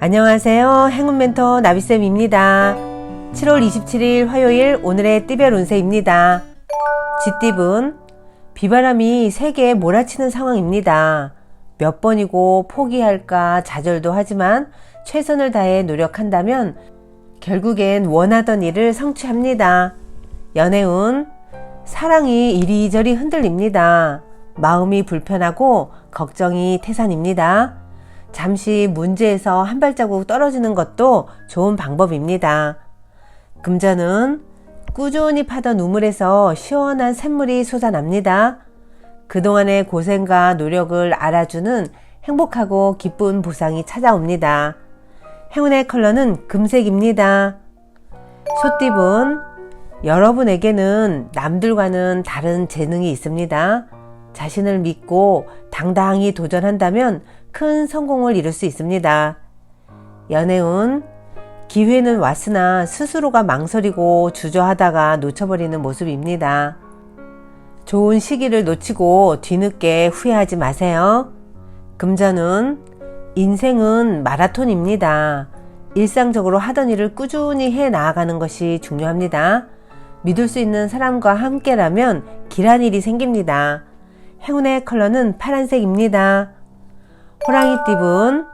안녕하세요. 행운멘토 나비쌤입니다. 7월 27일 화요일 오늘의 띠별 운세입니다. 쥐띠분, 비바람이 세게 몰아치는 상황입니다. 몇 번이고 포기할까 좌절도 하지만 최선을 다해 노력한다면 결국엔 원하던 일을 성취합니다. 연애운, 사랑이 이리저리 흔들립니다. 마음이 불편하고 걱정이 태산입니다. 잠시 문제에서 한 발자국 떨어지는 것도 좋은 방법입니다. 금전은 꾸준히 파던 우물에서 시원한 샘물이 솟아납니다. 그동안의 고생과 노력을 알아주는 행복하고 기쁜 보상이 찾아옵니다. 행운의 컬러는 금색입니다. 소띠분, 여러분에게는 남들과는 다른 재능이 있습니다. 자신을 믿고 당당히 도전한다면 큰 성공을 이룰 수 있습니다. 연애운, 기회는 왔으나 스스로가 망설이고 주저하다가 놓쳐버리는 모습입니다. 좋은 시기를 놓치고 뒤늦게 후회하지 마세요. 금전은, 인생은 마라톤입니다. 일상적으로 하던 일을 꾸준히 해 나아가는 것이 중요합니다. 믿을 수 있는 사람과 함께라면 길한 일이 생깁니다. 행운의 컬러는 파란색입니다. 호랑이띠분,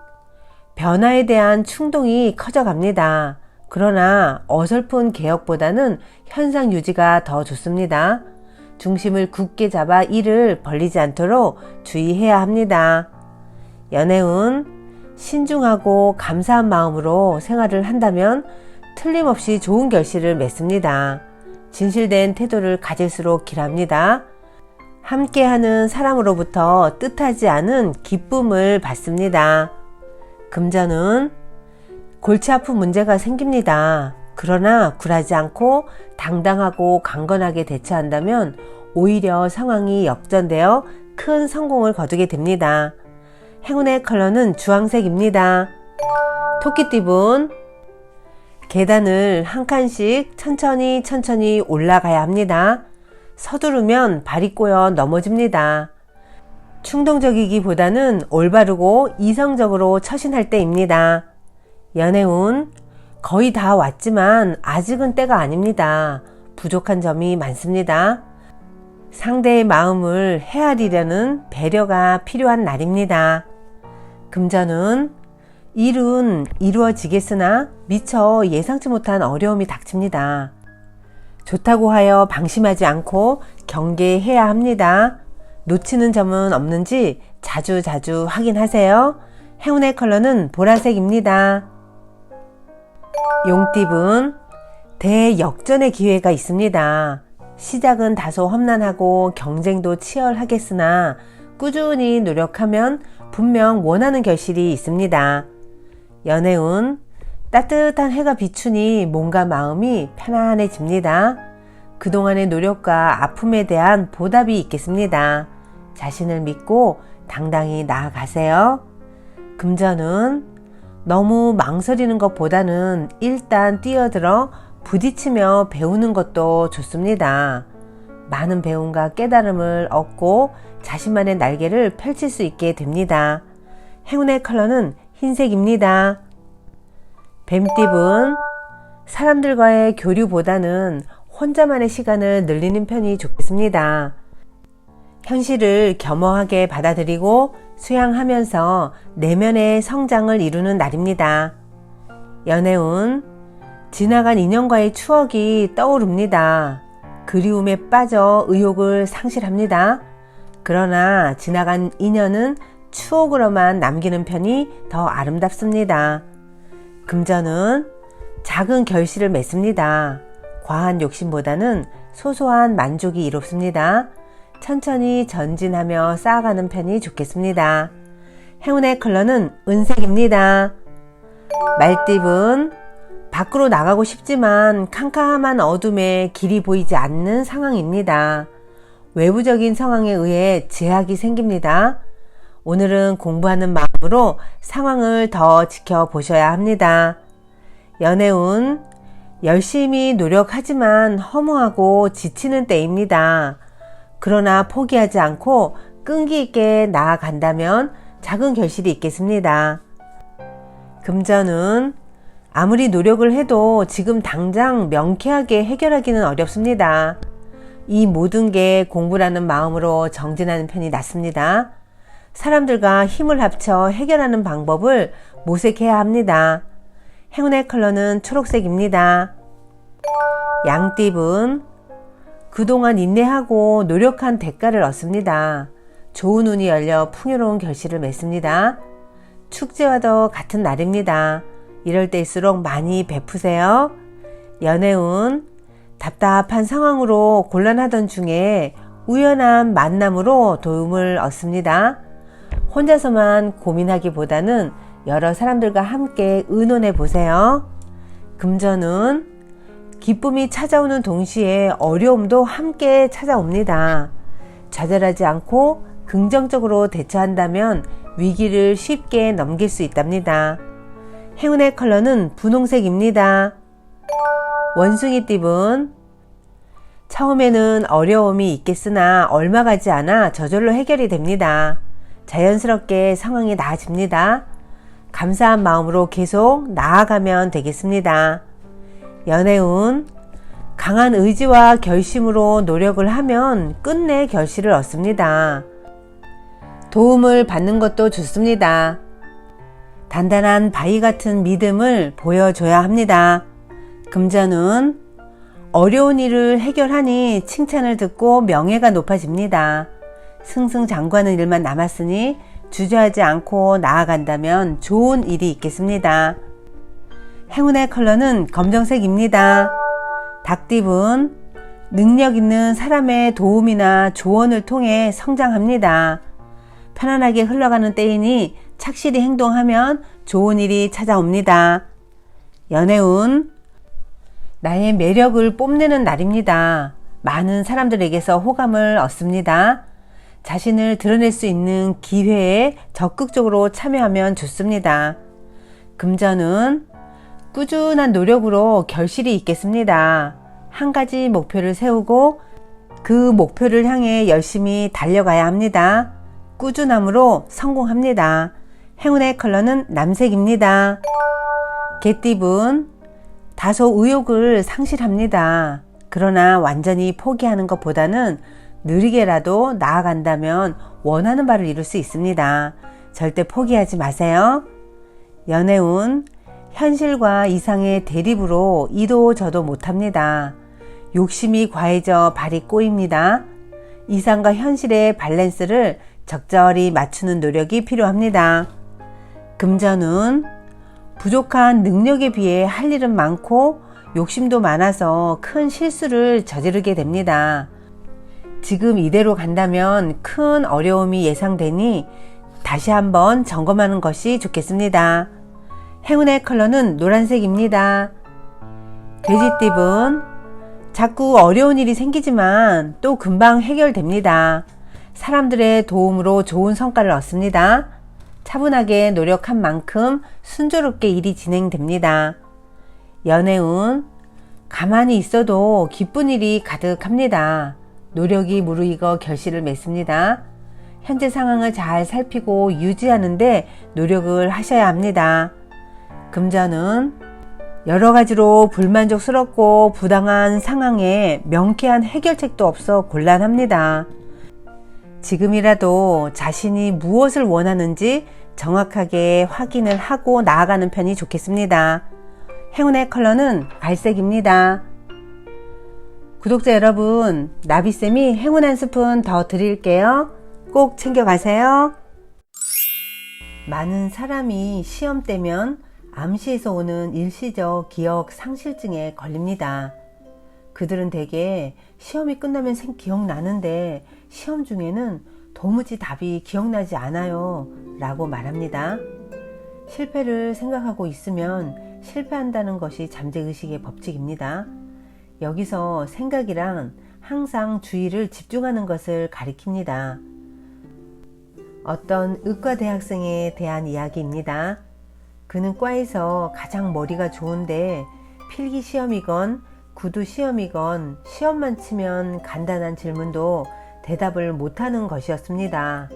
변화에 대한 충동이 커져갑니다. 그러나 어설픈 개혁보다는 현상 유지가 더 좋습니다. 중심을 굳게 잡아 일을 벌리지 않도록 주의해야 합니다. 연애운, 신중하고 감사한 마음으로 생활을 한다면 틀림없이 좋은 결실을 맺습니다. 진실된 태도를 가질수록 길합니다. 함께하는 사람으로부터 뜻하지 않은 기쁨을 받습니다. 금전은, 골치 아픈 문제가 생깁니다. 그러나 굴하지 않고 당당하고 강건하게 대처한다면 오히려 상황이 역전되어 큰 성공을 거두게 됩니다. 행운의 컬러는 주황색입니다. 토끼띠분, 계단을 한 칸씩 천천히 올라가야 합니다. 서두르면 발이 꼬여 넘어집니다. 충동적이기보다는 올바르고 이성적으로 처신할 때입니다. 연애운, 거의 다 왔지만 아직은 때가 아닙니다. 부족한 점이 많습니다. 상대의 마음을 헤아리려는 배려가 필요한 날입니다. 금전은, 일은 이루어지겠으나 미처 예상치 못한 어려움이 닥칩니다. 좋다고 하여 방심하지 않고 경계해야 합니다. 놓치는 점은 없는지 자주 확인하세요. 행운의 컬러는 보라색입니다. 용띠분, 대역전의 기회가 있습니다. 시작은 다소 험난하고 경쟁도 치열하겠으나 꾸준히 노력하면 분명 원하는 결실이 있습니다. 연애운, 따뜻한 해가 비추니 몸과 마음이 편안해집니다. 그동안의 노력과 아픔에 대한 보답이 있겠습니다. 자신을 믿고 당당히 나아가세요. 금전은, 너무 망설이는 것보다는 일단 뛰어들어 부딪히며 배우는 것도 좋습니다. 많은 배움과 깨달음을 얻고 자신만의 날개를 펼칠 수 있게 됩니다. 행운의 컬러는 흰색입니다. 뱀띠분, 사람들과의 교류보다는 혼자만의 시간을 늘리는 편이 좋겠습니다. 현실을 겸허하게 받아들이고 수양하면서 내면의 성장을 이루는 날입니다. 연애운, 지나간 인연과의 추억이 떠오릅니다. 그리움에 빠져 의욕을 상실합니다. 그러나 지나간 인연은 추억으로만 남기는 편이 더 아름답습니다. 금전은, 작은 결실을 맺습니다. 과한 욕심보다는 소소한 만족이 이롭습니다. 천천히 전진하며 쌓아가는 편이 좋겠습니다. 행운의 컬러는 은색입니다. 말띠분, 밖으로 나가고 싶지만 캄캄한 어둠에 길이 보이지 않는 상황입니다. 외부적인 상황에 의해 제약이 생깁니다. 오늘은 공부하는 마음으로 상황을 더 지켜보셔야 합니다. 연애운, 열심히 노력하지만 허무하고 지치는 때입니다. 그러나 포기하지 않고 끈기 있게 나아간다면 작은 결실이 있겠습니다. 금전은 아무리 노력을 해도 지금 당장 명쾌하게 해결하기는 어렵습니다. 이 모든 게 공부라는 마음으로 정진하는 편이 낫습니다. 사람들과 힘을 합쳐 해결하는 방법을 모색해야 합니다. 행운의 컬러는 초록색입니다. 양띠분, 그동안 인내하고 노력한 대가를 얻습니다. 좋은 운이 열려 풍요로운 결실을 맺습니다. 축제와도 같은 날입니다. 이럴 때일수록 많이 베푸세요. 연애운, 답답한 상황으로 곤란하던 중에 우연한 만남으로 도움을 얻습니다. 혼자서만 고민하기보다는 여러 사람들과 함께 의논해 보세요. 금전운, 기쁨이 찾아오는 동시에 어려움도 함께 찾아옵니다. 좌절하지 않고 긍정적으로 대처한다면 위기를 쉽게 넘길 수 있답니다. 행운의 컬러는 분홍색입니다. 원숭이띠분, 처음에는 어려움이 있겠으나 얼마 가지 않아 저절로 해결이 됩니다. 자연스럽게 상황이 나아집니다. 감사한 마음으로 계속 나아가면 되겠습니다. 연애운, 강한 의지와 결심으로 노력을 하면 끝내 결실을 얻습니다. 도움을 받는 것도 좋습니다. 단단한 바위 같은 믿음을 보여줘야 합니다. 금전운, 어려운 일을 해결하니 칭찬을 듣고 명예가 높아집니다. 승승장구하는 일만 남았으니 주저하지 않고 나아간다면 좋은 일이 있겠습니다. 행운의 컬러는 검정색입니다. 닭띠분, 능력 있는 사람의 도움이나 조언을 통해 성장합니다. 편안하게 흘러가는 때이니 착실히 행동하면 좋은 일이 찾아옵니다. 연애운, 나의 매력을 뽐내는 날입니다. 많은 사람들에게서 호감을 얻습니다. 자신을 드러낼 수 있는 기회에 적극적으로 참여하면 좋습니다. 금전은 꾸준한 노력으로 결실이 있겠습니다. 한 가지 목표를 세우고 그 목표를 향해 열심히 달려가야 합니다. 꾸준함으로 성공합니다. 행운의 컬러는 남색입니다. 개띠분, 다소 의욕을 상실합니다. 그러나 완전히 포기하는 것보다는 느리게라도 나아간다면 원하는 바를 이룰 수 있습니다. 절대 포기하지 마세요. 연애운, 현실과 이상의 대립으로 이도 저도 못합니다. 욕심이 과해져 발이 꼬입니다. 이상과 현실의 밸런스를 적절히 맞추는 노력이 필요합니다. 금전운, 부족한 능력에 비해 할 일은 많고 욕심도 많아서 큰 실수를 저지르게 됩니다. 지금 이대로 간다면 큰 어려움이 예상되니 다시 한번 점검하는 것이 좋겠습니다. 행운의 컬러는 노란색입니다. 돼지띠분, 자꾸 어려운 일이 생기지만 또 금방 해결됩니다. 사람들의 도움으로 좋은 성과를 얻습니다. 차분하게 노력한 만큼 순조롭게 일이 진행됩니다. 연애운, 가만히 있어도 기쁜 일이 가득합니다. 노력이 무르익어 결실을 맺습니다. 현재 상황을 잘 살피고 유지하는데 노력을 하셔야 합니다. 금전은 여러 가지로 불만족스럽고 부당한 상황에 명쾌한 해결책도 없어 곤란합니다. 지금이라도 자신이 무엇을 원하는지 정확하게 확인을 하고 나아가는 편이 좋겠습니다. 행운의 컬러는 갈색입니다. 구독자 여러분, 나비쌤이 행운 한 스푼 더 드릴게요. 꼭 챙겨가세요. 많은 사람이 시험 때면 암시에서 오는 일시적 기억 상실증에 걸립니다. 그들은 대개 시험이 끝나면 기억나는데 시험 중에는 도무지 답이 기억나지 않아요 라고 말합니다. 실패를 생각하고 있으면 실패한다는 것이 잠재의식의 법칙입니다. 여기서 생각이란 항상 주의를 집중하는 것을 가리킵니다. 어떤 의과대학생에 대한 이야기입니다. 그는 과에서 가장 머리가 좋은데 필기시험이건 구두시험이건 시험만 치면 간단한 질문도 대답을 못하는 것이었습니다.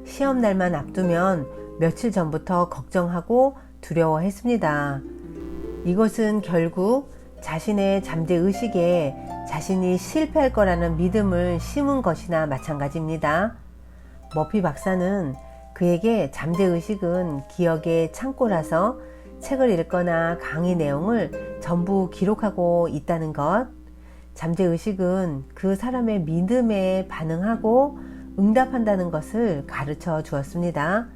시험날만 앞두면 며칠 전부터 걱정하고 두려워했습니다. 이것은 결국 자신의 잠재의식에 자신이 실패할 거라는 믿음을 심은 것이나 마찬가지입니다. 머피 박사는 그에게 잠재의식은 기억의 창고라서 책을 읽거나 강의 내용을 전부 기록하고 있다는 것, 잠재의식은 그 사람의 믿음에 반응하고 응답한다는 것을 가르쳐 주었습니다.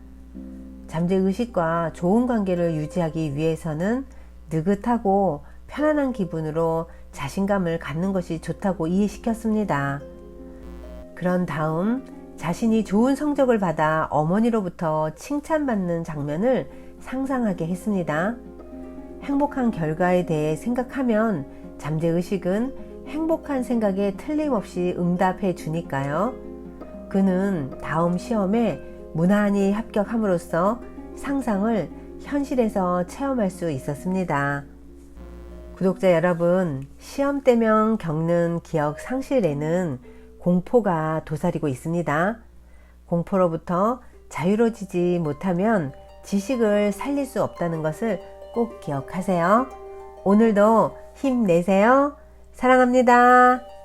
잠재의식과 좋은 관계를 유지하기 위해서는 느긋하고 편안한 기분으로 자신감을 갖는 것이 좋다고 이해시켰습니다. 그런 다음 자신이 좋은 성적을 받아 어머니로부터 칭찬받는 장면을 상상하게 했습니다. 행복한 결과에 대해 생각하면 잠재의식은 행복한 생각에 틀림없이 응답해 주니까요. 그는 다음 시험에 무난히 합격함으로써 상상을 현실에서 체험할 수 있었습니다. 구독자 여러분, 시험 때면 겪는 기억 상실에는 공포가 도사리고 있습니다. 공포로부터 자유로워지지 못하면 지식을 살릴 수 없다는 것을 꼭 기억하세요. 오늘도 힘내세요. 사랑합니다.